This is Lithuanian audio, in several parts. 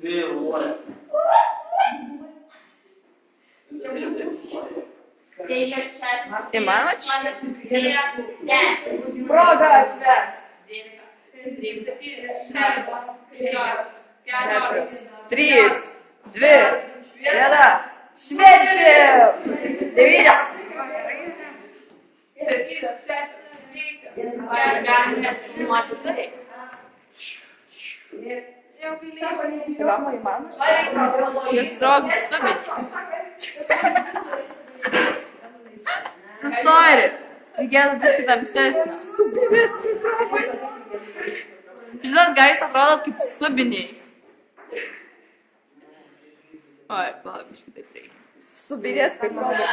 Vėluoja. Įmanoma čia? Proga švęst. 3, 2, 1. Švenčiam! 9. Įmanoma? Jis traukia subinį. Nustori. Reikėtų būti tamsesnio. Subinės pritrapai. Žinot, gal jis atrodo kaip subiniai. Oi, palauk, šitai reikia. Subinės pritrapai.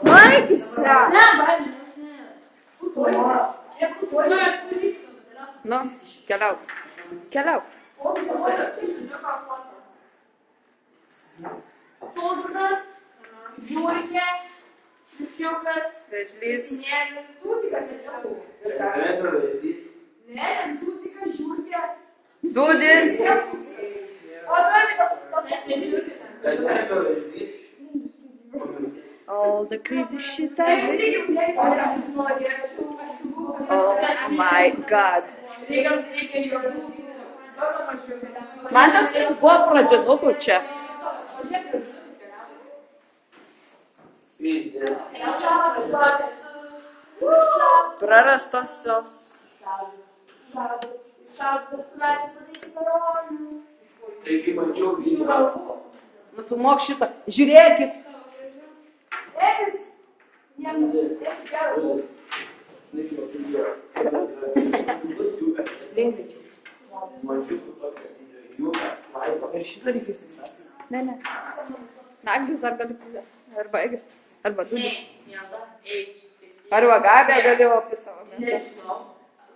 Laikis čia. Nu, keliauk. Keliauk. Sodras, žiūrkė, triušiukas, Vėžlys. tinėlis, cūcikas nežinau. Ne, ten cūcikas, žiūrkė. Dūdis. O tu tas nežiūrkė. All the crazy shit Čia I visi did. girdėjai, aš norėčiau kažkokių. Oh my god. Reikia juodų. Man tas buvo pradinukų čia. Prarastosios. Nufilmuok šitą. Žiūrėkit. Ekis. Ekis gerų. Ir šitą reikia išsikrasti. Ne. Naglis dar gali pridėti. Arba egis. Arba dūdis. Arba gabė gali apie savo mėsą. Nežinau.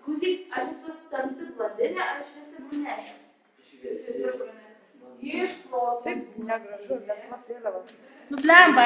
Klausyk, aš esu tamsi blondinė, aš visi brunetė. Iš proto. Taip, negražu, bet mas vėliava. Nu, blemba.